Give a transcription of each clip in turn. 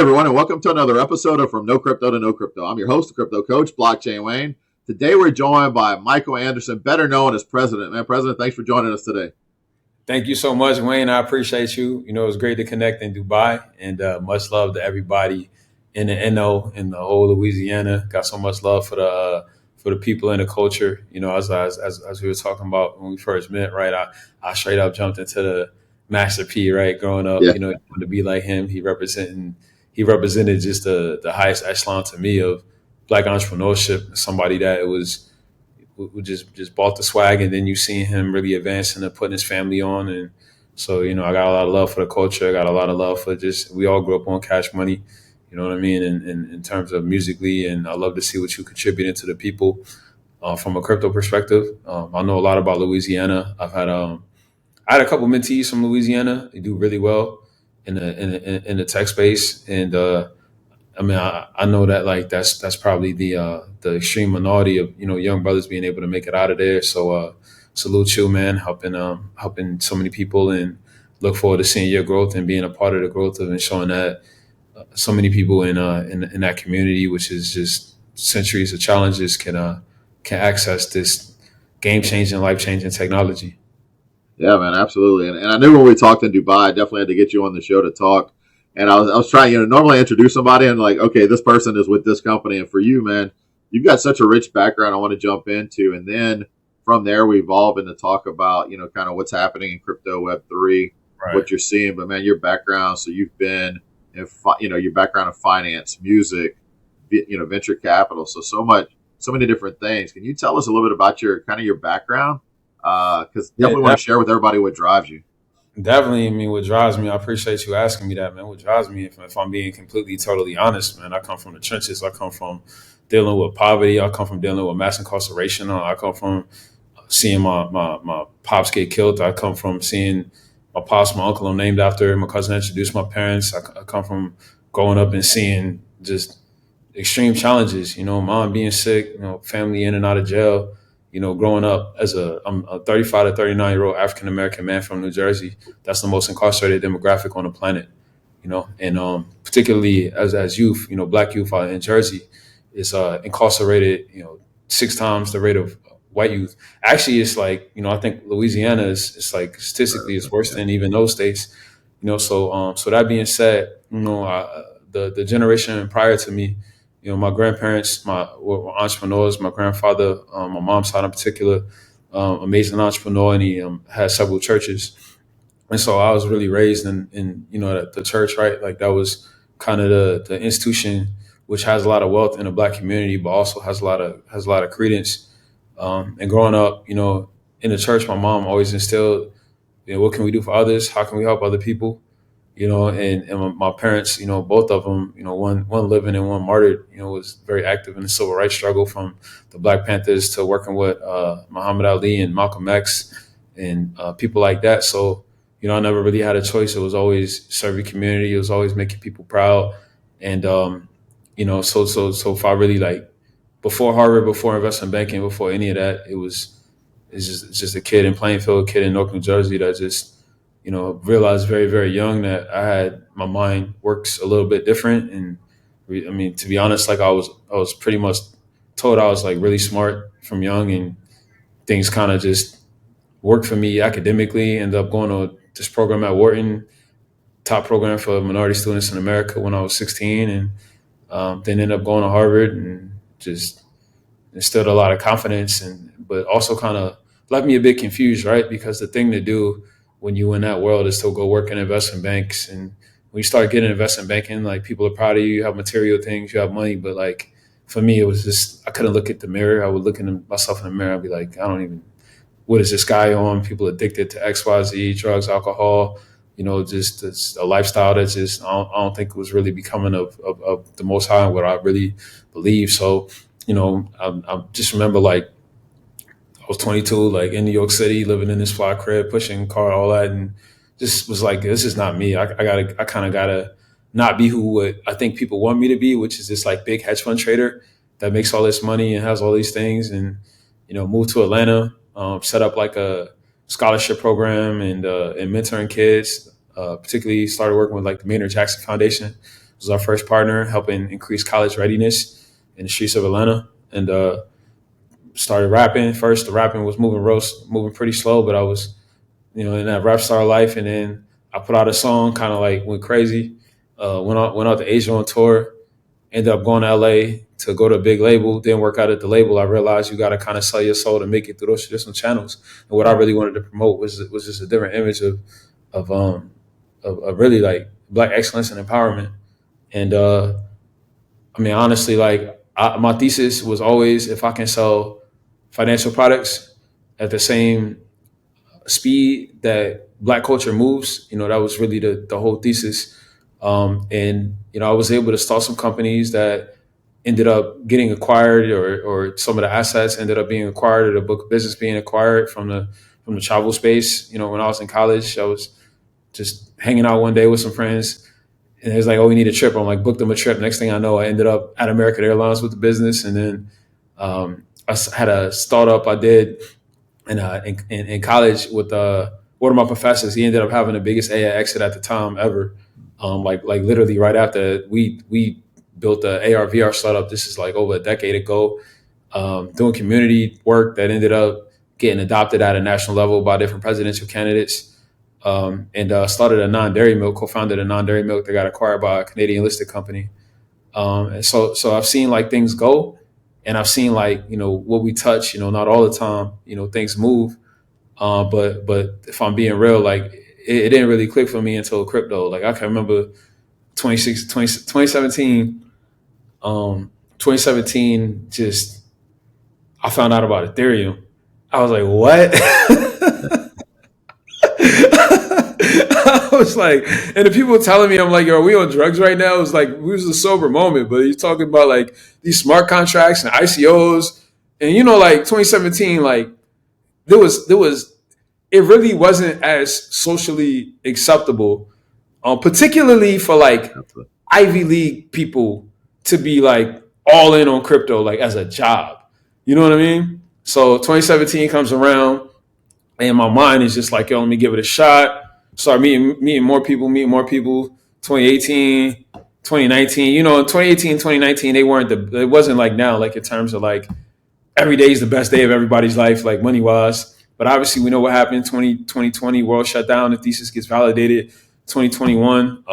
everyone, and welcome to another episode of From No Crypto to No Crypto. I'm your host, the Crypto Coach, Blockchain Wayne. Today we're joined by Michael Anderson, better known as President. Man, President, thanks for joining us today. Thank you so much, Wayne. I appreciate you. It was great to connect in Dubai, and much love to everybody in the NO and the whole Louisiana. Got so much love for the people and the culture. As we were talking about when we first met, right? I straight up jumped into the Master P, right? Growing up, Yeah. wanted to be like him. He represented just the highest echelon to me of black entrepreneurship. Somebody that it was who just bought the swag, and then you see him really advancing and putting his family on. And so, I got a lot of love for the culture. I got a lot of love for just, we all grew up on Cash Money, you know what I mean? And in terms of musically, and I love to see what you contributing to the people from a crypto perspective. I know a lot about Louisiana. I had a couple mentees from Louisiana. They do really well in the tech space. And, I know that like that's probably the extreme minority of young brothers being able to make it out of there. So salute you, man, helping so many people, and look forward to seeing your growth and being a part of the growth of and showing that so many people in that community, which is just centuries of challenges, can access this game changing, life changing technology. Yeah, man, absolutely. And I knew when we talked in Dubai, I definitely had to get you on the show to talk. And I was trying, normally I introduce somebody and like, okay, this person is with this company. And for you, man, you've got such a rich background I want to jump into. And then from there, we evolve into talk about, kind of what's happening in crypto Web3, Right. what you're seeing. But man, your background, so you've been in, your background in finance, music, venture capital. So many different things. Can you tell us a little bit about your background? Because Yeah, definitely want to share with everybody what drives you. definitely. I mean, what drives me, I appreciate you asking me that, man. What drives me, if I'm being completely, totally honest, man, I come from the trenches. I come from dealing with poverty. I come from dealing with mass incarceration. I come from seeing my pops get killed. I come from seeing my pops, my uncle I'm named after. My cousin introduced my parents. I come from growing up and seeing just extreme challenges, mom being sick, family in and out of jail, growing up I'm a 35 to 39-year-old African-American man from New Jersey. That's the most incarcerated demographic on the planet, and particularly as youth, black youth out in Jersey is incarcerated, 6 times the rate of white youth. Actually, it's like, I think Louisiana it's like statistically it's worse than even those states, so that being said, the generation prior to me, my grandparents, were entrepreneurs. My grandfather, my mom's side in particular, amazing entrepreneur, and he had several churches. And so I was really raised in the church, right? Like that was kind of the institution which has a lot of wealth in the black community, but also has a lot of credence. And growing up, in the church, my mom always instilled, what can we do for others? How can we help other people? And my parents, both of them, one living and one martyred, was very active in the civil rights struggle, from the Black Panthers to working with Muhammad Ali and Malcolm X and people like that. So, I never really had a choice. It was always serving community. It was always making people proud. And, so if I really like, before Harvard, before investment banking, before any of that, it's just a kid in Plainfield, a kid in Newark, New Jersey that just, realized very, very young that my mind works a little bit different. And I mean, to be honest, like I was pretty much told I was like really smart from young, and things kind of just worked for me academically. Ended up going to this program at Wharton, top program for minority students in America when I was 16. And then ended up going to Harvard, and just instilled a lot of confidence, but also kind of left me a bit confused, right? Because the thing to do when you in that world is to go work in investment banks. And when you start getting investment banking, like people are proud of you, you have material things, you have money. But like for me, it was just, I couldn't look at the mirror. I would look at myself in the mirror. I'd be like, I don't even, what is this guy on? People addicted to X, Y, Z, drugs, alcohol, just it's a lifestyle that's just, I don't think it was really becoming of the most high and what I really believe. So, I just remember like I was 22, like in New York City, living in this fly crib, pushing car, all that, and just was like, this is not me. I kind of gotta not be what I think people want me to be, which is this like big hedge fund trader that makes all this money and has all these things. And moved to Atlanta, set up like a scholarship program, and mentoring kids. Particularly started working with like the Maynard Jackson Foundation, was our first partner, helping increase college readiness in the streets of Atlanta. And started rapping. First, the rapping was moving pretty slow, but I was, in that rap star life. And then I put out a song, kind of like went crazy. Went out to Asia on tour. Ended up going to LA to go to a big label. Didn't work out at the label. I realized you got to kind of sell your soul to make it through those traditional channels. And what I really wanted to promote was just a different image of of really like Black excellence and empowerment. And I mean, honestly, like my thesis was always, if I can sell financial products at the same speed that Black culture moves, that was really the whole thesis. And I was able to start some companies that ended up getting acquired, or some of the assets ended up being acquired, or the book of business being acquired from the travel space. When I was in college, I was just hanging out one day with some friends, and it was like, "Oh, we need a trip." I'm like, booked them a trip. Next thing I know, I ended up at American Airlines with the business, and then had a startup I did in college with one of my professors. He ended up having the biggest AI exit at the time ever. Like literally right after we built the AR VR startup. This is like over a decade ago. Doing community work that ended up getting adopted at a national level by different presidential candidates. And started a non-dairy milk, co-founded a non-dairy milk that got acquired by a Canadian listed company. And so I've seen like things go, and I've seen like what we touch. Not all the time. Things move. But if I'm being real, like it didn't really click for me until crypto. Like I can remember 2017. 2017, just I found out about Ethereum. I was like, what? I was like, and the people telling me, I'm like, yo, are we on drugs right now? It was like, it was a sober moment, but he's talking about like these smart contracts and ICOs. And like 2017, like there was it really wasn't as socially acceptable, particularly for like Ivy League people to be like all in on crypto, like as a job. You know what I mean? So 2017 comes around, and my mind is just like, yo, let me give it a shot. Start meeting more people, 2018, 2019. In 2018, 2019, it wasn't like now, like in terms of like every day is the best day of everybody's life, like money wise. But obviously, we know what happened. 2020, world shut down. The thesis gets validated. 2021,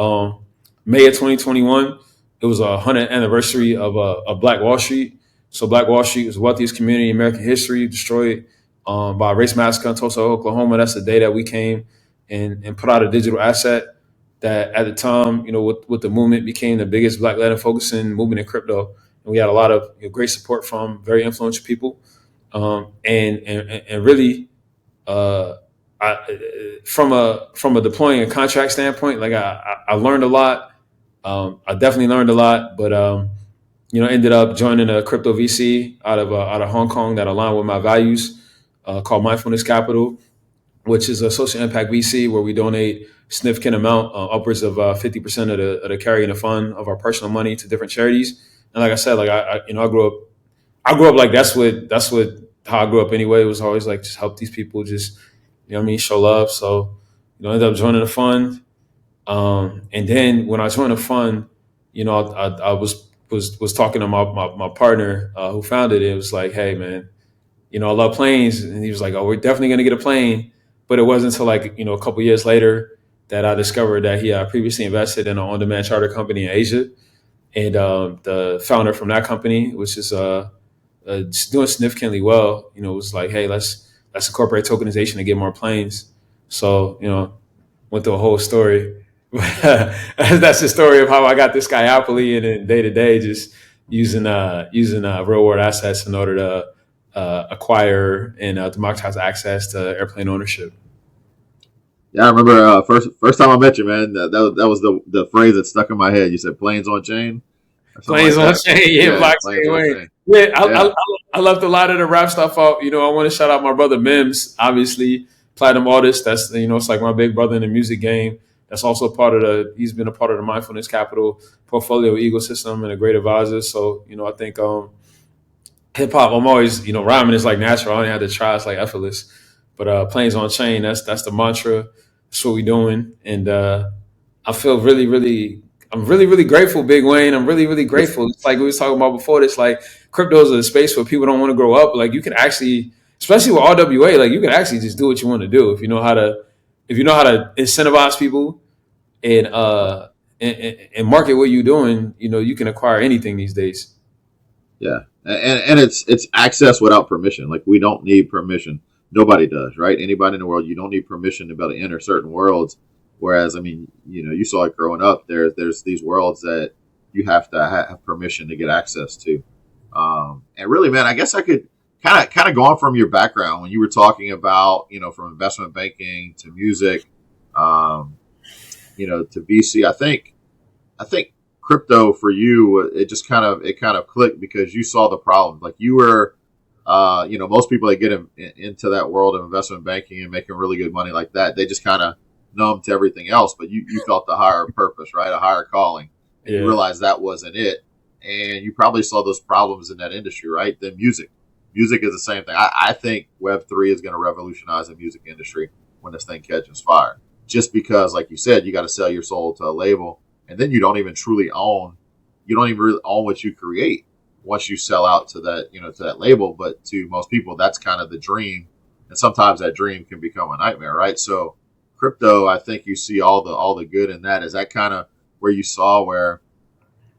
May of 2021, it was a 100th anniversary of Black Wall Street. So Black Wall Street was the wealthiest community in American history, destroyed by a race massacre in Tulsa, Oklahoma. That's the day that we came and put out a digital asset that at the time, with the movement, became the biggest Black Latin focusing movement in crypto. And we had a lot of great support from very influential people. And really, uh, from a deploying a contract standpoint, like I learned a lot. I definitely learned a lot, but ended up joining a crypto VC out of Hong Kong that aligned with my values, called Mindfulness Capital, which is a social impact VC where we donate significant amount, upwards of 50% of the carry in the fund of our personal money to different charities. And like I said, like I grew up like that's what how I grew up anyway. It was always like just help these people, just what I mean, show love. So ended up joining the fund. And then when I joined the fund, I was talking to my partner, who founded it. It was like, hey man, I love planes, and he was like, oh, we're definitely gonna get a plane. But it wasn't until like a couple years later that I discovered that he previously invested in an on-demand charter company in Asia, and the founder from that company, which is doing significantly well, was like, hey, let's incorporate tokenization to get more planes. So went through a whole story. That's the story of how I got this guy happily, and then day to day just using real world assets in order to acquire and democratize access to airplane ownership. Yeah, I remember first time I met you, man. That was the phrase that stuck in my head. You said planes on chain or something Planes like on that. chain, yeah, Yeah, blockchain planes on way. chain. Yeah, Yeah, I left a lot of the rap stuff out. I want to shout out my brother Mims, obviously platinum artist. That's it's like my big brother in the music game. That's also part of he's been a part of the Mindfulness Capital portfolio ecosystem and a great advisor. So I think hip hop, I'm always rhyming is like natural. I don't have to try. It's like effortless. But planes on chain, that's the mantra. That's what we're doing, and I feel really, really I'm really, really grateful, Big Wayne. I'm really, really grateful. It's like we was talking about before. This like crypto is a space where people don't want to grow up. Like you can actually, especially with RWA, like you can actually just do what you want to do if you know how to, if you know how to incentivize people and and market what you're doing. You know, you can acquire anything these days. Yeah, and it's access without permission. Like we don't need permission. Nobody does, right? Anybody in the world, you don't need permission to be able to enter certain worlds. Whereas, I mean, you saw it growing up. There's these worlds that you have to have permission to get access to. And really, man, I guess I could kind of go on from your background when you were talking about, from investment banking to music, um, to VC. I think crypto for you, it kind of clicked because you saw the problem. Like you were, most people that get into that world of investment banking and making really good money like that, they just kind of numb to everything else. But you felt the higher purpose, right? A higher calling, and you Yeah, realized that wasn't it. And you probably saw those problems in that industry, right? Then music is the same thing. I think Web3 is going to revolutionize the music industry when this thing catches fire. Just because, like you said, you got to sell your soul to a label, and then you don't even truly own. You don't even really own what you create once you sell out to that label. But to most people, that's kind of the dream, and sometimes that dream can become a nightmare, right? So, crypto, I think you see all the good in that. Is that kind of where you saw where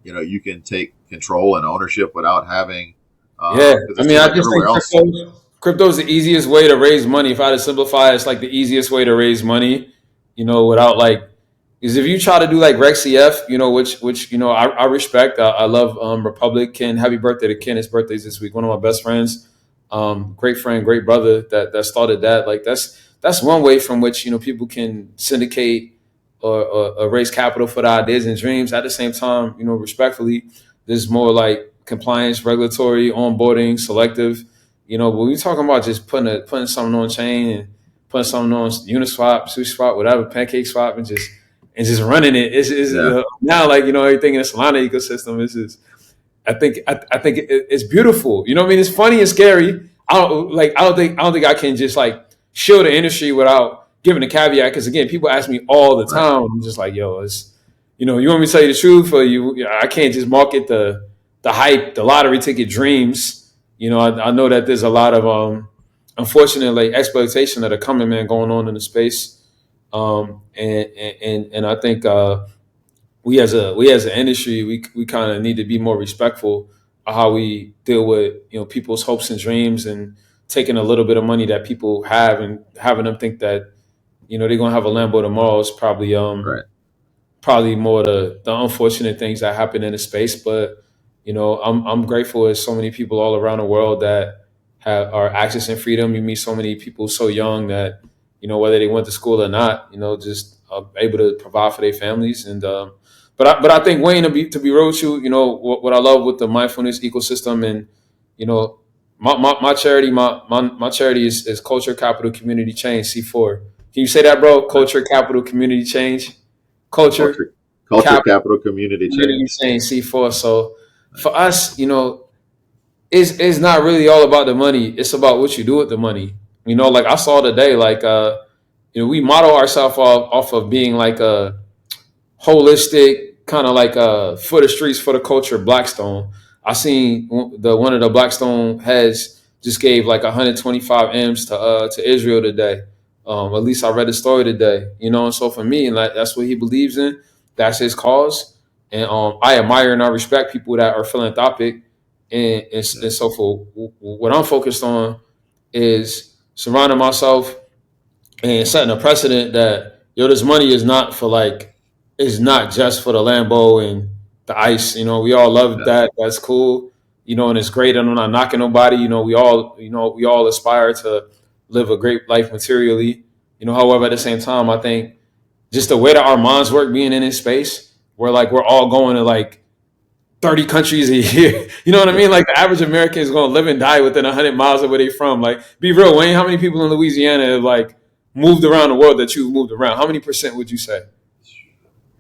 you can take control and ownership without having yeah. because I it mean, seems I like just think everywhere else. crypto is the easiest way to raise money. If I had to simplify, it's like the easiest way to raise money. You know, without like, because if you try to do like Rec CF, which I respect. I love Republic. Ken, happy birthday to Ken. His birthday's this week. One of my best friends, great friend, great brother that started that. Like that's one way from which people can syndicate or raise capital for the ideas and dreams. At the same time, respectfully, there's more like compliance, regulatory, onboarding, selective. When we talking about just putting something on chain and putting something on Uniswap, SushiSwap, whatever, Pancake Swap, and just running it. It's Yeah, now like everything in the Solana ecosystem is just. I think it's beautiful. You know what I mean? It's funny and scary. I don't think I can just like shield the industry without giving a caveat. Because again, people ask me all the right. time. I'm just like, yo, it's you want me to tell you the truth, or I can't just market the hype, the lottery ticket dreams. I know that there's a lot of unfortunately exploitation that are coming, man, going on in the space. And I think we as an industry we kind of need to be more respectful of how we deal with people's hopes and dreams and taking a little bit of money that people have and having them think that they're gonna have a Lambo tomorrow is Right. probably more the unfortunate things that happen in the space. But I'm grateful there's so many people all around the world that are accessing freedom. You meet so many people so young that whether they went to school or not, just able to provide for their families. And but I think, Wayne, to be real with you, what I love with the mindfulness ecosystem, and you know my charity my charity is Culture Capital Community Change C4. Can you say that, bro? Right. Culture Capital Community Change. Culture Culture, Capital capital, community Community change. Change C4. So Right. for us, it's not really all about the money. It's about what you do with the money. Like I saw today, like we model ourselves off of being like a holistic kind of like for the streets, for the culture Blackstone. I seen the one of the Blackstone heads just gave like 125 m's to Israel today. At least I read the story today. And so for me, and like that's what he believes in. That's his cause, and I admire and I respect people that are philanthropic. And so for what I'm focused on is surrounding myself and setting a precedent that this money is not for like, it's not just for the Lambo and the ice. We all love Yeah. that. That's cool. And it's great. And I'm not knocking nobody. We all aspire to live a great life materially. However, at the same time, I think just the way that our minds work, being in this space, where like we're all going to like 30 countries a year. You know what I Yeah. mean? Like the average American is going to live and die within 100 miles of where they're from. Like, be real, Wayne. How many people in Louisiana have like moved around the world that you've moved around? How many percent would you say?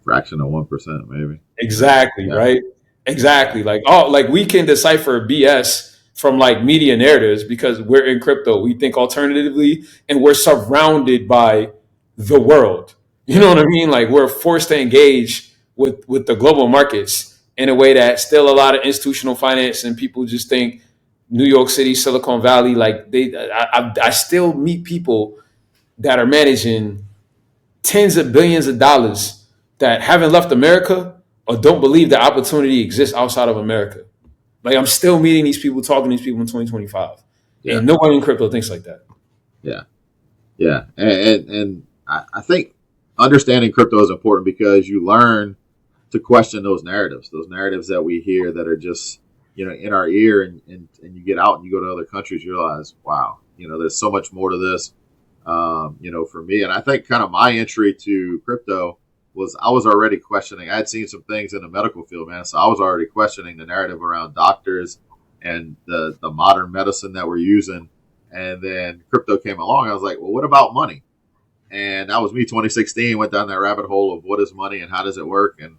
Fraction of 1%, maybe. Yeah. Exactly, Yeah. right? Yeah. Exactly. Like we can decipher BS from like media narratives because we're in crypto. We think alternatively and we're surrounded by the world. You Yeah. know what I mean? Like we're forced to engage with the global markets in a way that still a lot of institutional finance and people just think New York City, Silicon Valley, like I still meet people that are managing tens of billions of dollars that haven't left America or don't believe the opportunity exists outside of America. Like I'm still meeting these people, talking to these people in 2025, Yeah, and nobody in crypto thinks like that. yeah, yeah. And I think understanding crypto is important because you learn to question those narratives that we hear that are just, in our ear, and you get out and you go to other countries, you realize, wow, there's so much more to this. For me, and I think kind of my entry to crypto was I was already questioning. I had seen some things in the medical field, man, so I was already questioning the narrative around doctors and the modern medicine that we're using. And then crypto came along. I was like, well, what about money? And that was me, 2016. Went down that rabbit hole of what is money and how does it work, and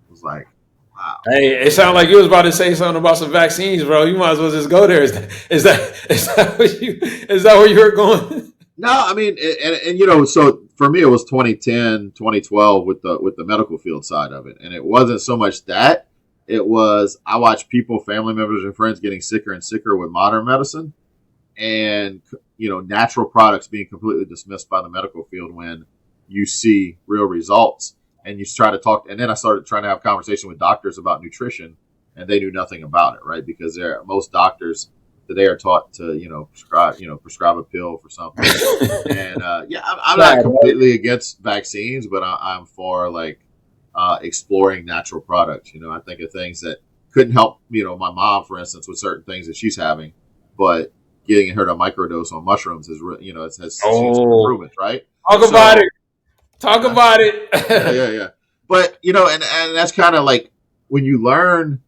was like, wow. Hey, it sounded like you was about to say something about some vaccines, bro. You might as well just go there. Is that where you were going? No, I mean, so for me, it was 2010, 2012 with the medical field side of it, and it wasn't so much that it was I watched people, family members, and friends getting sicker and sicker with modern medicine, and natural products being completely dismissed by the medical field when you see real results, and you try to talk. And then I started trying to have conversation with doctors about nutrition, and they knew nothing about it, right? Because most doctors today are taught to prescribe a pill for something. And I'm not completely against vaccines, but I'm for like exploring natural products. I think of things that couldn't help my mom, for instance, with certain things that she's having, but getting her to microdose on mushrooms has seen some improvements, right? Talk about it. Talk Uh, about it. yeah. But and that's kind of like when you learn,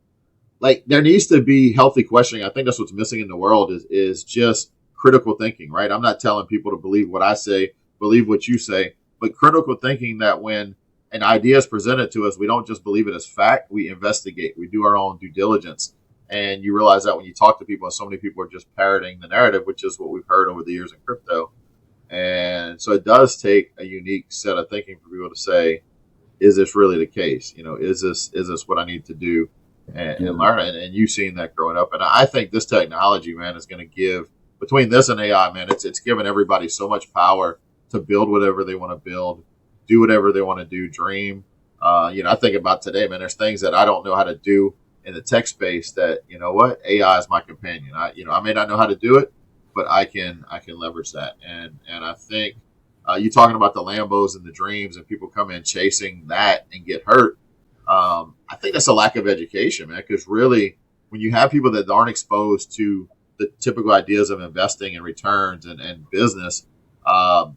like there needs to be healthy questioning. I think that's what's missing in the world is just critical thinking, right? I'm not telling people to believe what I say, believe what you say, but critical thinking that when an idea is presented to us, we don't just believe it as fact. We investigate. We do our own due diligence. And you realize that when you talk to people, and so many people are just parroting the narrative, which is what we've heard over the years in crypto. And so it does take a unique set of thinking for people to say, is this really the case? Is this what I need to do and learn? And you've seen that growing up. And I think this technology, man, is going to give, between this and AI, man, it's given everybody so much power to build whatever they want to build, do whatever they want to do, dream. I think about today, man, there's things that I don't know how to do in the tech space that, AI is my companion. I may not know how to do it, but I can leverage that. And I think you talking about the Lambos and the dreams and people come in chasing that and get hurt. I think that's a lack of education, man, because really when you have people that aren't exposed to the typical ideas of investing and returns and business,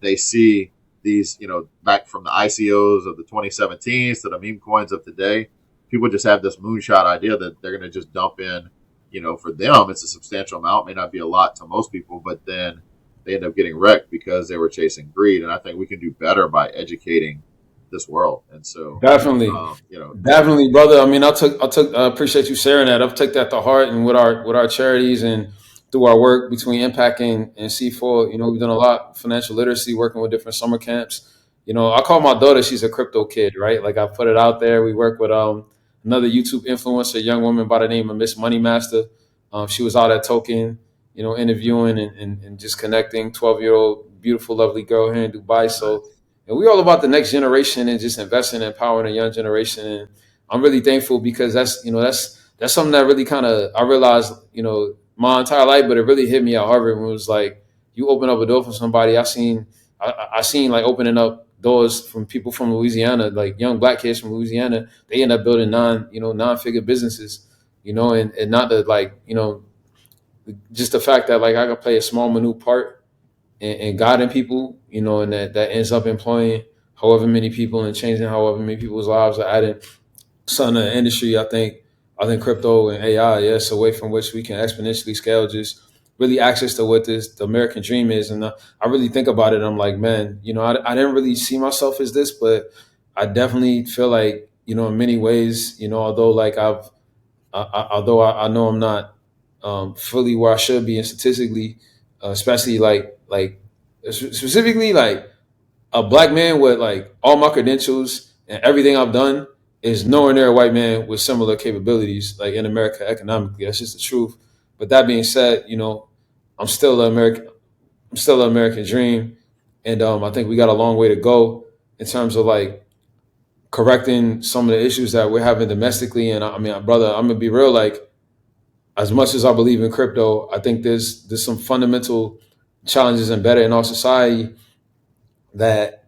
they see these, back from the ICOs of the 2017s to the meme coins of today, people just have this moonshot idea that they're going to just dump in. For them, it's a substantial amount, may not be a lot to most people, but then they end up getting wrecked because they were chasing greed. And I think we can do better by educating this world. And so, Definitely, definitely, brother. I mean, I appreciate you sharing that. I've took that to heart, and with our charities and through our work between Impact and C4, we've done a lot financial literacy, working with different summer camps. I call my daughter, she's a crypto kid, right? Like I put it out there. We work with another YouTube influencer, a young woman by the name of Miss Moneymaster. She was out at Token, interviewing and just connecting. 12-year-old, beautiful, lovely girl here in Dubai. So, and we all about the next generation and just investing and empowering a young generation. And I'm really thankful because that's something that really kind of I realized, my entire life, but it really hit me at Harvard when it was like you open up a door for somebody. I seen like opening up doors from people from Louisiana, like young black kids from Louisiana. They end up building non-figure businesses, and not the like, just the fact that like I could play a small minute part in guiding people, and that ends up employing however many people and changing however many people's lives are adding son of the industry. I think crypto and AI, yes, a way from which we can exponentially scale just really access to what the American dream is. And I really think about it. I'm like, man, I didn't really see myself as this, but I definitely feel like, in many ways, although like although I know I'm not fully where I should be, and statistically, especially like specifically like a black man with like all my credentials and everything I've done, is nowhere near a white man with similar capabilities, like in America economically. That's just the truth. But that being said, I'm still an American. I'm still an American dream, and I think we got a long way to go in terms of like correcting some of the issues that we're having domestically. And I mean, brother, I'm gonna be real. Like, as much as I believe in crypto, I think there's some fundamental challenges embedded in our society that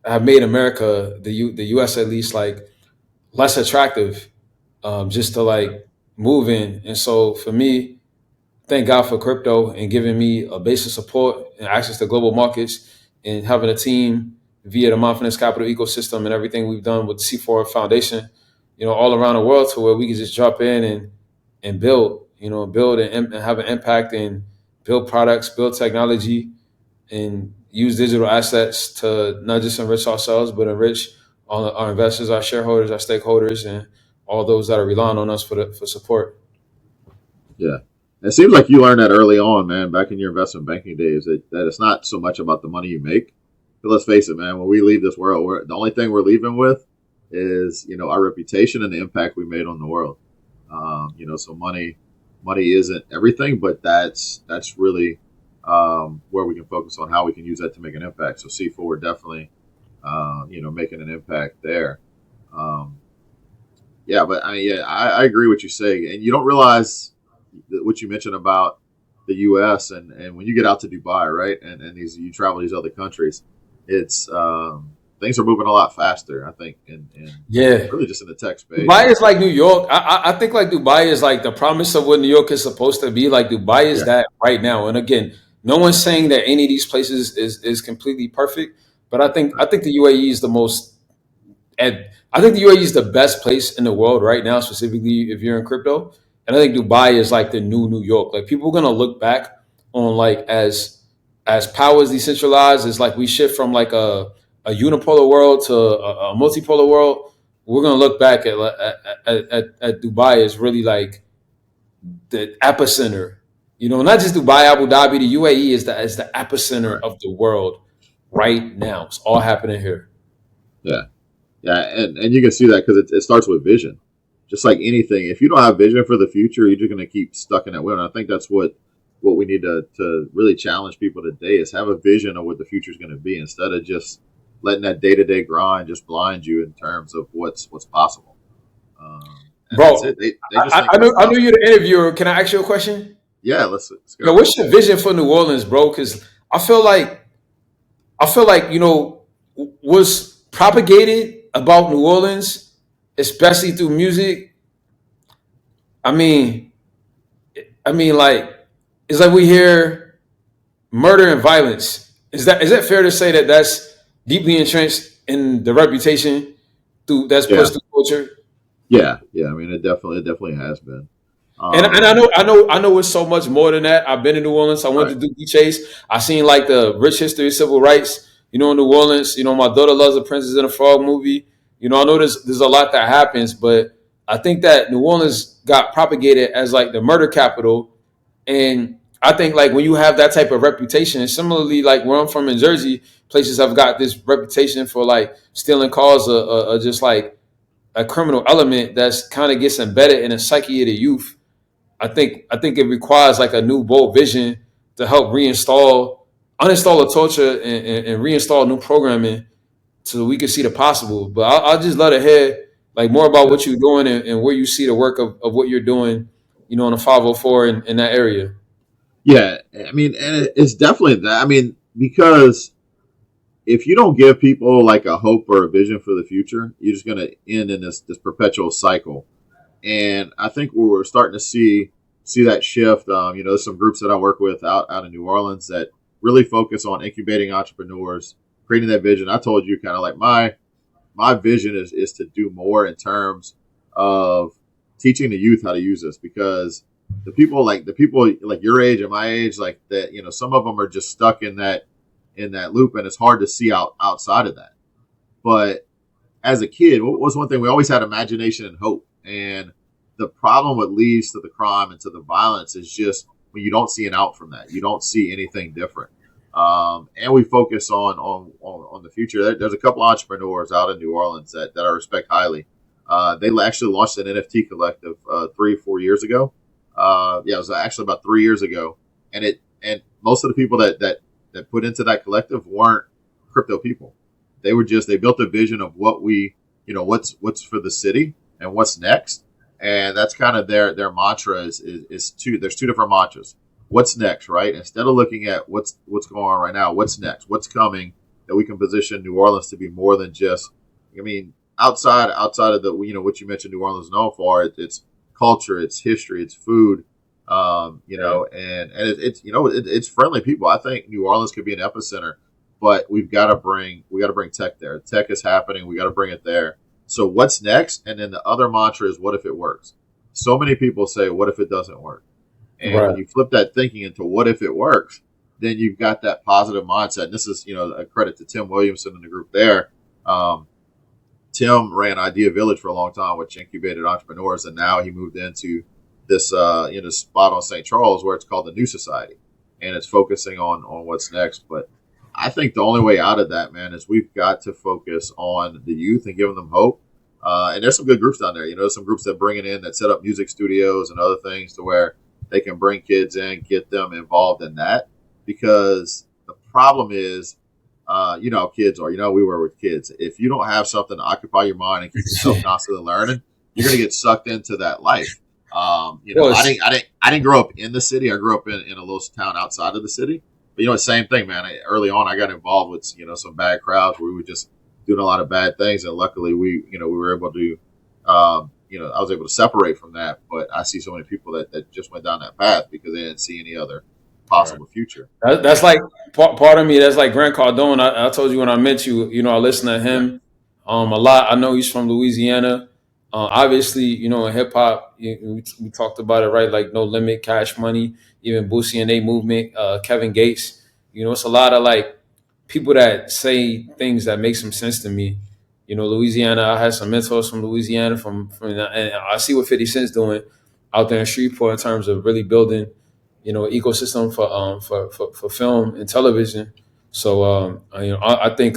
have made America, the U.S. at least, like less attractive, just to like move in. And so for me, thank God for crypto and giving me a base of support and access to global markets and having a team via the Mindfulness Capital ecosystem and everything we've done with C4 Foundation, all around the world to where we can just jump in and build, build and have an impact and build products, build technology, and use digital assets to not just enrich ourselves, but enrich all our investors, our shareholders, our stakeholders, and all those that are relying on us for support. Yeah. It seems like you learned that early on, man, back in your investment banking days, that it's not so much about the money you make. But let's face it, man, when we leave this world, the only thing we're leaving with is, our reputation and the impact we made on the world. So money isn't everything, but that's really where we can focus on how we can use that to make an impact. So C4 definitely, making an impact there. Um, yeah, but I mean, yeah, I agree with you saying, and you don't realize what you mentioned about the U.S. and when you get out to Dubai, right, and you travel these other countries, it's things are moving a lot faster, I think, and Yeah. really just in the tech space. Dubai is like New York. I think like Dubai is like the promise of what New York is supposed to be. Like Dubai is Yeah, that right now. And again, no one's saying that any of these places is completely perfect. But I right, think the UAE is the most. And I think the UAE is the best place in the world right now, specifically if you're in crypto. And I think Dubai is like the new New York. Like people are gonna look back on like as power is decentralized, it's like we shift from like a unipolar world to a multipolar world. We're gonna look back at Dubai as really like the epicenter. Not just Dubai, Abu Dhabi. The UAE is the epicenter right. of the world right now. It's all happening here. Yeah, yeah, and you can see that because it starts with vision. Just like anything, if you don't have vision for the future, you're just going to keep stuck in that wheel. And I think that's what we need to really challenge people today is have a vision of what the future is going to be instead of just letting that day to day grind just blind you in terms of what's possible. And that's Bro, it. They just think I it's know you're impossible. the interviewer. Can I ask you a question? Yeah, let's Yo, go. what's your vision for New Orleans, bro? Because I feel like what's propagated about New Orleans, especially through music. I mean, like it's like we hear murder and violence. Is that fair to say that that's deeply entrenched in the reputation through that's Yeah, pushed through culture? yeah. I mean, it definitely has been. And I Um, know, I know it's so much more than that. I've been in New Orleans. I went right. to Dookie Chase. I seen like the rich history of civil rights. In New Orleans. My daughter loves the Princess and the Frog movie. I know there's a lot that happens, but I think that New Orleans got propagated as like the murder capital, and I think like when you have that type of reputation, and similarly like where I'm from in Jersey, places have got this reputation for like stealing cars, or just like a criminal element that's kind of gets embedded in the psyche of the youth. I think it requires like a new bold vision to help uninstall the torture and reinstall new programming so we can see the possible. But I'll just let it hear like more about Yeah. what you're doing and where you see the work of what you're doing, on a 504 in that area. Yeah, I mean, and it's definitely that. I mean, because if you don't give people like a hope or a vision for the future, you're just going to end in this perpetual cycle. And I think we're starting to see that shift. There's some groups that I work with out in New Orleans that really focus on incubating entrepreneurs, creating that vision. I told you kind of like my vision is to do more in terms of teaching the youth how to use this because the people like your age and my age like that some of them are just stuck in that loop and it's hard to see outside of that. But as a kid, what was one thing we always had imagination and hope. And the problem what leads to the crime and to the violence is just when you don't see an out from that, you don't see anything different. And we focus on the future. There's a couple entrepreneurs out in New Orleans that I respect highly. They actually launched an NFT collective 3 or 4 years ago. Yeah, it was actually about 3 years ago, and most of the people that put into that collective weren't crypto people. They built a vision of what what's for the city and what's next, and that's kind of their mantra is two. There's two different mantras. What's next, right? Instead of looking at what's going on right now, what's next, what's coming, that we can position New Orleans to be more than just. I mean, outside of the what you mentioned, New Orleans is known for it's culture, it's history, it's food, Right. it's friendly people. I think New Orleans could be an epicenter, but we got to bring tech there. Tech is happening. We got to bring it there. So what's next? And then the other mantra is what if it works? So many people say, what if it doesn't work? And when Right. you flip that thinking into what if it works, then you've got that positive mindset. And this is, a credit to Tim Williamson and the group there. Um, Tim ran Idea Village for a long time, which incubated entrepreneurs, and now he moved into this spot on St. Charles where it's called the New Society, and it's focusing on what's next. But I think the only way out of that, man, is we've got to focus on the youth and giving them hope. And there's some good groups down there. Some groups that bring it in that set up music studios and other things to where they can bring kids in, get them involved in that. Because the problem is how kids are. We were with kids. If you don't have something to occupy your mind and keep yourself constantly learning, you're going to get sucked into that life. Well, I didn't grow up in the city. I grew up in a little town outside of the city. But the same thing, man. Early on, I got involved with some bad crowds where we were just doing a lot of bad things, and luckily we were able to, I was able to separate from that. But I see so many people that just went down that path because they didn't see any other possible future. that's like part of me. That's like Grant Cardone. I told you when I met you. I listen to Yeah, him a lot. I know he's from Louisiana. Obviously, in hip hop, we talked about it, right? Like No Limit, Cash Money, even Boosie and A movement, Kevin Gates. It's a lot of like people that say things that make some sense to me. Louisiana. I had some mentors from Louisiana, and I see what 50 Cent's doing out there in Shreveport in terms of really building ecosystem for film and television. So I think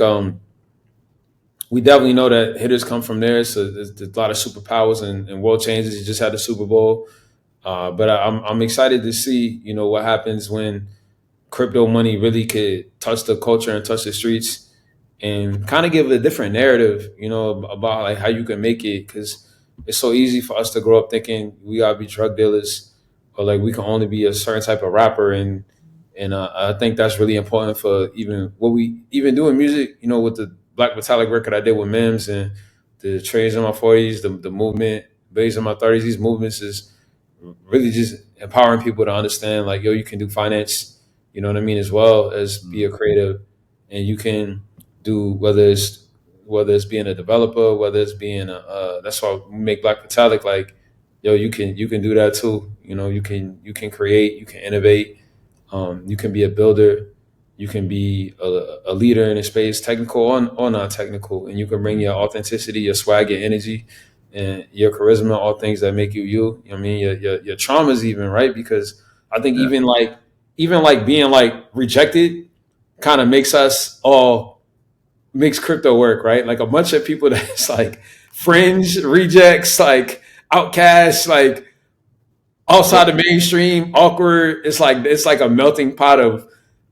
we definitely know that hitters come from there. So there's a lot of superpowers and world changes. You just had the Super Bowl, but I'm excited to see what happens when crypto money really could touch the culture and touch the streets and kind of give a different narrative, about like how you can make it because it's so easy for us to grow up thinking we gotta be drug dealers or like we can only be a certain type of rapper and I think that's really important for even what we even doing music, with the Black Metallic record I did with Mims and the Trades in my 40s, the movement, Bays in my 30s, these movements is really just empowering people to understand like, yo, you can do finance, what I mean, as well as be a mm, creative and you can do whether it's being a developer, whether it's being that's why we make Black Metallic like, yo, you can do that too. You can create, you can innovate, you can be a builder, you can be a leader in a space, technical or non-technical, and you can bring your authenticity, your swag, your energy, and your charisma, all things that make you you. I mean, your traumas even, right? Because I think yeah, even like being like rejected kind of makes us all makes crypto work, right? Like a bunch of people that's like fringe rejects, like outcasts, like outside yep, the mainstream, awkward. It's like a melting pot of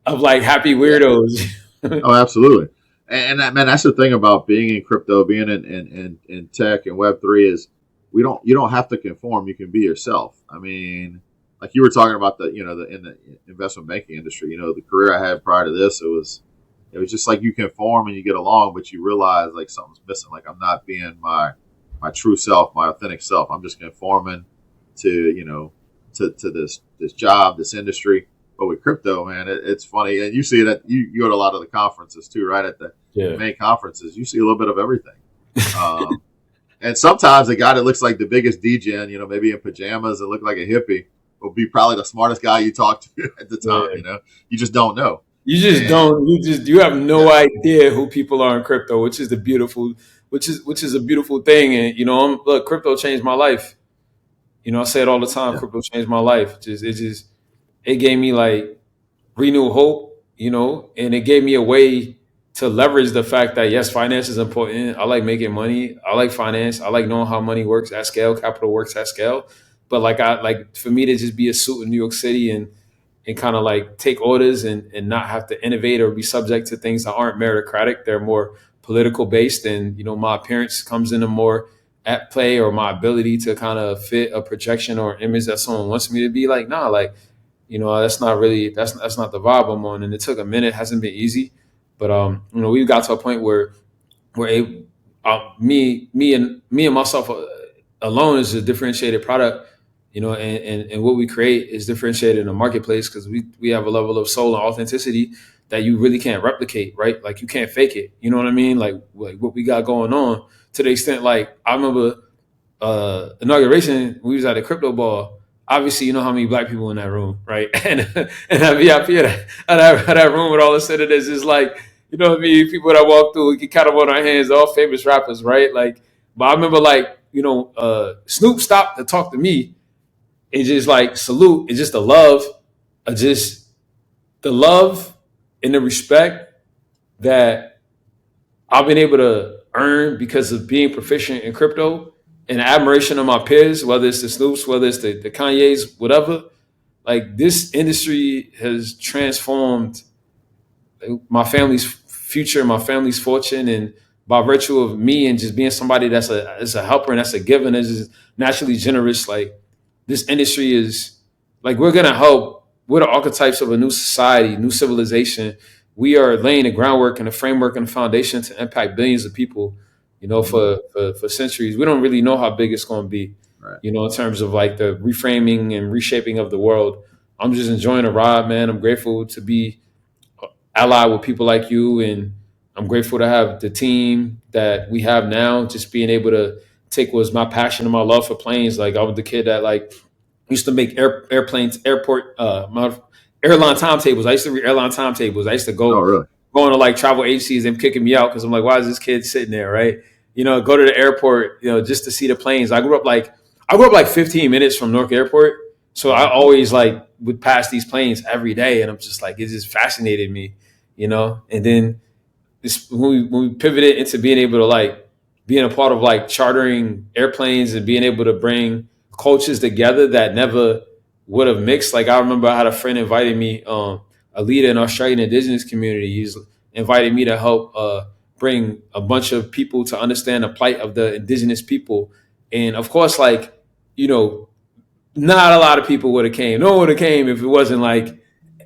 like happy yeah. weirdos. Oh, absolutely. And that, man, that's the thing about being in crypto, being in tech and Web3 is you don't have to conform. You can be yourself. I mean, like you were talking about in the investment banking industry. The career I had prior to this, it was just like you conform and you get along, but you realize like something's missing. Like I'm not being my true self, my authentic self. I'm just conforming to to this job, this industry. But with crypto, man, it's funny, and you see that you go to a lot of the conferences too, right? At the Yeah. main conferences, you see a little bit of everything. Um, and sometimes a guy that looks like the biggest DJ, maybe in pajamas and look like a hippie, will be probably the smartest guy you talk to at the time. Yeah. You just don't know. You just And don't. You have no yeah, idea who people are in crypto, which is a beautiful thing. And look, crypto changed my life. I say it all the time. yeah, Crypto changed my life. It gave me like renewed hope. And it gave me a way to leverage the fact that yes, finance is important. I like making money. I like finance. I like knowing how money works at scale, capital works at scale. But like I like for me to just be a suit in New York City and kind of like take orders and not have to innovate or be subject to things that aren't meritocratic. They're more political based, and my appearance comes into more at play, or my ability to kind of fit a projection or image that someone wants me to be. Like, nah, like that's not really that's not the vibe I'm on. And it took a minute. It hasn't been easy, but we've got to a point where we're able, me and myself alone is a differentiated product, and what we create is differentiated in the marketplace because we have a level of soul and authenticity that you really can't replicate, right? Like you can't fake it. You know what I mean? Like what we got going on, to the extent, like I remember inauguration, we was at a crypto ball. Obviously, you know how many black people in that room, right? And that VIP of that room with all the senators is like, you know what I mean? People that walk through, we can count them on our hands, all famous rappers, right? Like, but I remember like, Snoop stopped to talk to me and just like salute and just the love and the respect that I've been able to earn because of being proficient in crypto, and admiration of my peers, whether it's the Snoops, whether it's the Kanye's, whatever. Like this industry has transformed my family's future, my family's fortune, and by virtue of me and just being somebody that's a helper and that's a giver and is naturally generous, like this industry is like we're gonna help. We're the archetypes of a new society, new civilization. We are laying the groundwork and the framework and the foundation to impact billions of people. For centuries, we don't really know how big it's going to be. Right. In terms of like the reframing and reshaping of the world. I'm just enjoying the ride, man. I'm grateful to be allied with people like you, and I'm grateful to have the team that we have now. Just being able to take what was my passion and my love for planes. Like I was the kid that like used to make my airline timetables. I used to read airline timetables. I used to Oh, really? going to like travel agencies and kicking me out because I'm like, why is this kid sitting there, right? Go to the airport, just to see the planes. I grew up like 15 minutes from Newark Airport, so I always like would pass these planes every day, and I'm just like, it just fascinated me, And then when we pivoted into being able to like being a part of like chartering airplanes and being able to bring cultures together that never would have mixed. Like I remember I had a friend invited me, a leader in Australian Indigenous community. He's invited me to help bring a bunch of people to understand the plight of the Indigenous people. And of course, like, not a lot of people would have came. No one would have came if it wasn't like,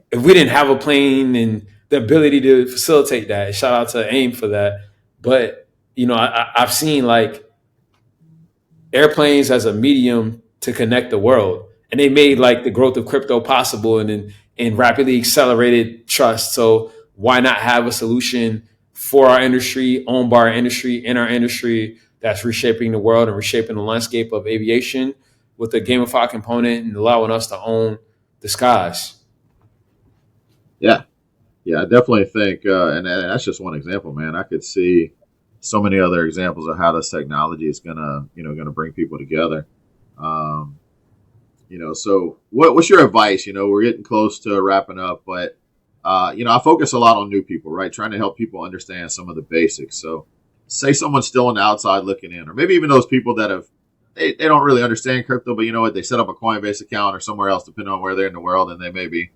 if we didn't have a plane and the ability to facilitate that. Shout out to AIM for that. But, I've seen like airplanes as a medium to connect the world. And they made like the growth of crypto possible and rapidly accelerated trust. So why not have a solution for our industry, owned by our industry, in our industry, that's reshaping the world and reshaping the landscape of aviation with a gamified component and allowing us to own the skies. Yeah. Yeah, I definitely think, and that's just one example, man. I could see so many other examples of how this technology is gonna bring people together. Um, so what's your advice? We're getting close to wrapping up, but I focus a lot on new people, right? Trying to help people understand some of the basics. So, say someone's still on the outside looking in, or maybe even those people that they don't really understand crypto, but you know what? They set up a Coinbase account or somewhere else, depending on where they're in the world, and they maybe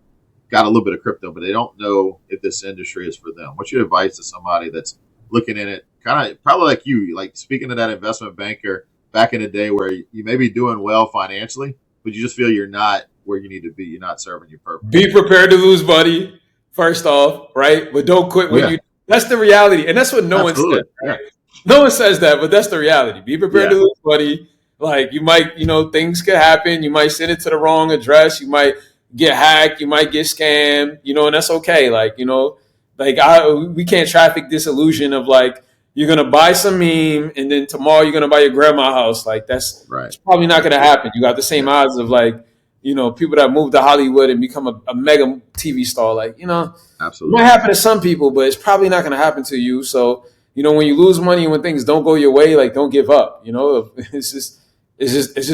got a little bit of crypto, but they don't know if this industry is for them. What's your advice to somebody that's looking in it, kind of probably like you, like speaking to that investment banker back in the day where you may be doing well financially, but you just feel you're not where you need to be. You're not serving your purpose. Be prepared to lose money, first off, right? But don't quit Oh, when yeah, you. That's the reality, and that's what no one says. absolutely. Yeah, Right? No one says that, but that's the reality. Be prepared to yeah, lose money. Like you might, things could happen. You might send it to the wrong address. You might get hacked. You might get scammed. And that's okay. Like we can't traffic this illusion of like you're gonna buy some meme and then tomorrow you're gonna buy your grandma house. Like right. it's probably not gonna happen. You got the same Yeah, odds of like people that move to Hollywood and become a mega TV star. Like it might absolutely. happen to some people, but it's probably not gonna happen to you. So when you lose money and when things don't go your way, like don't give up. It's just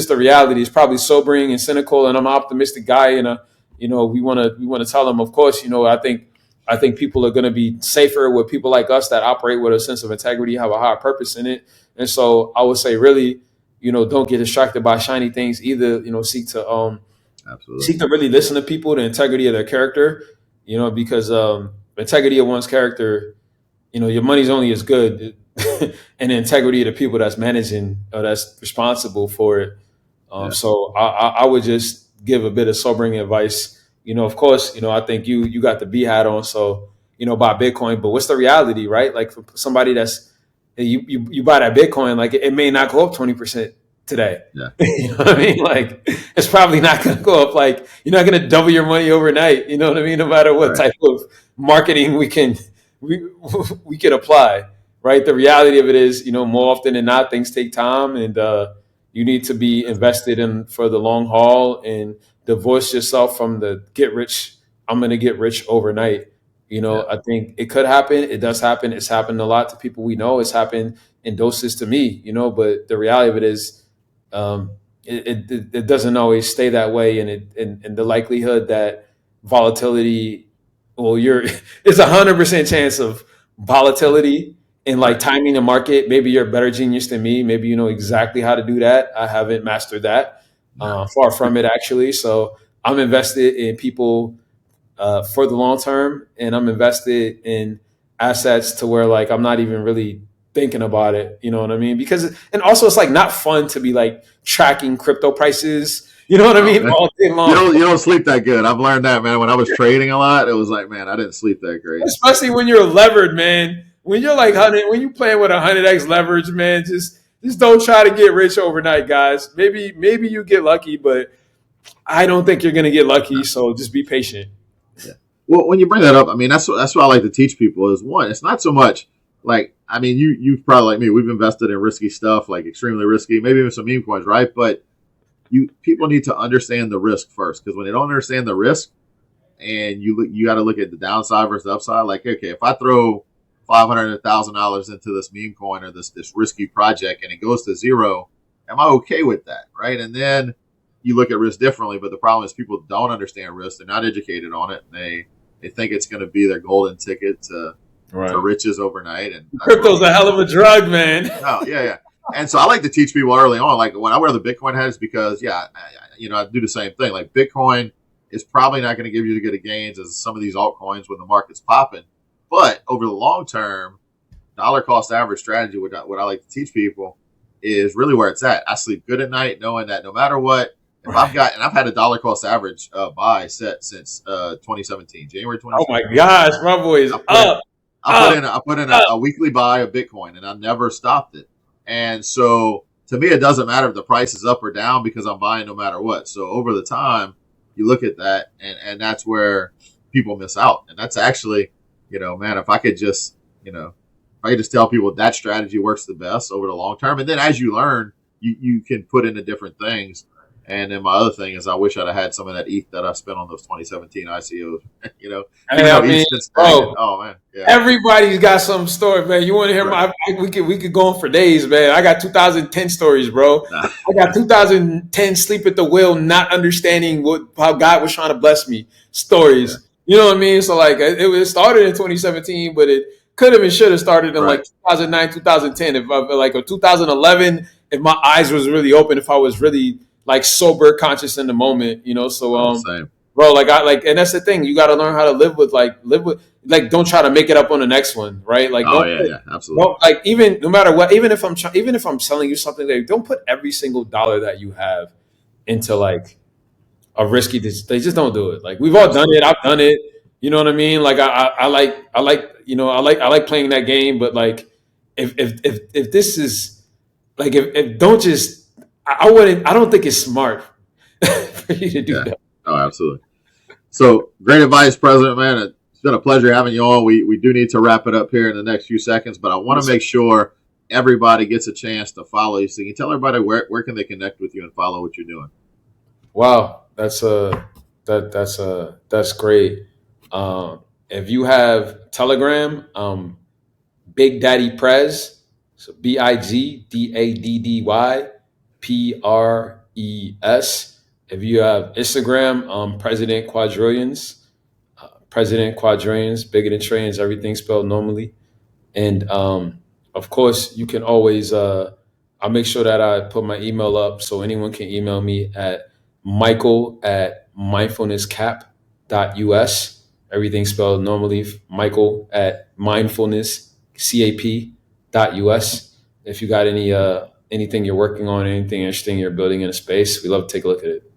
the reality. It's probably sobering and cynical, and I'm an optimistic guy, and we want to tell them, of course. I think people are going to be safer with people like us that operate with a sense of integrity, have a higher purpose in it. And so I would say, really, don't get distracted by shiny things either. Absolutely. Seek to really listen to people, the integrity of their character. Because integrity of one's character, your money's only as good, and the integrity of the people that's managing, that's responsible for it. Yeah. So I would just give a bit of sobering advice. Of course, I think you got the B hat on, so buy Bitcoin. But what's the reality, right? Like for somebody that's you buy that Bitcoin, like it may not go up 20% today. Yeah. You know what I mean? Like it's probably not going to go up. Like you're not going to double your money overnight. You know what I mean? No matter what Right. type of marketing we can apply, right? The reality of it is, more often than not, things take time, and you need to be invested in for the long haul and divorce yourself from the get rich. I'm going to get rich overnight. Yeah. I think it could happen. It does happen. It's happened a lot to people we know. It's happened in doses to me, but the reality of it is, it doesn't always stay that way. And the likelihood that volatility, well, it's 100% chance of volatility and like Right. timing the market. Maybe you're a better genius than me. Maybe you know exactly how to do that. I haven't mastered that. No. Far from it, actually. So I'm invested in people for the long term, and I'm invested in assets to where like I'm not even really thinking about it. You know what I mean? Because and also it's like not fun to be like tracking crypto prices. You know what I Oh, mean? man. All day long. You don't sleep that good. I've learned that, man. When I was trading a lot, it was like, man, I didn't sleep that great. Especially when you're levered, man. When you're like when you playing with 100x leverage, man, just don't try to get rich overnight, guys. Maybe you get lucky, but I don't think you're gonna get lucky. So just be patient. Yeah. Well, when you bring that up, I mean, that's what I like to teach people is one, it's not so much like, I mean, you've probably like me, we've invested in risky stuff, like extremely risky, maybe even some meme coins, right? But people need to understand the risk first, because when they don't understand the risk, and you got to look at the downside versus the upside. Like, okay, if I throw $500,000 into this meme coin or this risky project and it goes to zero, am I okay with that, right? And then you look at risk differently, but the problem is people don't understand risk. They're not educated on it. And they think it's going to be their golden ticket to riches overnight. And Crypto's a hell of a drug, man. Oh, yeah. And so I like to teach people early on, like when I wear the Bitcoin hat, is because, I do the same thing. Like Bitcoin is probably not going to give you the good of gains as some of these altcoins when the market's popping. But over the long term, dollar cost average strategy, what I like to teach people, is really where it's at. I sleep good at night knowing that no matter what, if I've had a dollar cost average buy set since 2017, January 2017. Oh my gosh, my boy is up. I put in a weekly buy of Bitcoin, and I never stopped it. And so to me, it doesn't matter if the price is up or down because I'm buying no matter what. So over the time, you look at that, and that's where people miss out. And that's actually, man, if I could just tell people that strategy works the best over the long term. And then as you learn, you can put into different things. And then my other thing is I wish I'd have had some of that ETH that I spent on those 2017 ICOs, oh man. Yeah. Everybody's got some story, man. You want to hear we could go on for days, man. I got 2010 stories, bro. I got 2010 sleep at the wheel, not understanding how God was trying to bless me stories. Yeah. You know what I mean? So like it started in 2017, but it could have and should have started in like 2009, 2010. If like 2011, if my eyes was really open, if I was really like sober, conscious in the moment, So same. Bro, and that's the thing. You got to learn how to live with, don't try to make it up on the next one, right? Like, absolutely. Like, even no matter what, even if I'm selling you something, like, don't put every single dollar that you have into like a risky. They just don't do it. Like, we've all done it. I've done it. You know what I mean? Like, I like playing that game, but like, if this is like, if don't just, I don't think it's smart for you to do that. Oh, absolutely. So great advice, President, man. It's been a pleasure having you on. We do need to wrap it up here in the next few seconds, but I want to make sure everybody gets a chance to follow you. So you can tell everybody where can they connect with you and follow what you're doing. Wow, that's great. If you have Telegram, Big Daddy Prez, so BigDaddyPres. If you have Instagram, President Quadrillions, President Quadrains, bigger than trains, everything spelled normally. And of course, you can always, I'll make sure that I put my email up so anyone can email me at michael@mindfulnesscap.us. Everything spelled normally, michael@mindfulnesscap.us. If you got anything you're working on, anything interesting you're building in a space, we love to take a look at it.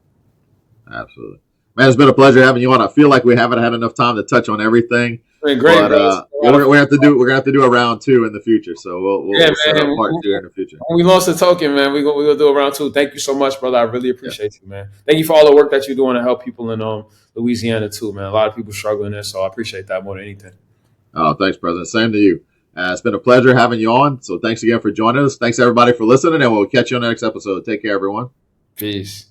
Absolutely. Man, it's been a pleasure having you on. I feel like we haven't had enough time to touch on everything. Been great, But bro. we're gonna have to do a round 2 in the future. So we'll set up part 2 in the future. When we lost the token, man, we gonna do a round 2. Thank you so much, brother. I really appreciate you, man. Thank you for all the work that you're doing to help people in Louisiana too, man. A lot of people struggling there, so I appreciate that more than anything. Oh, thanks, President. Same to you. It's been a pleasure having you on. So thanks again for joining us. Thanks everybody for listening, and we'll catch you on the next episode. Take care, everyone. Peace.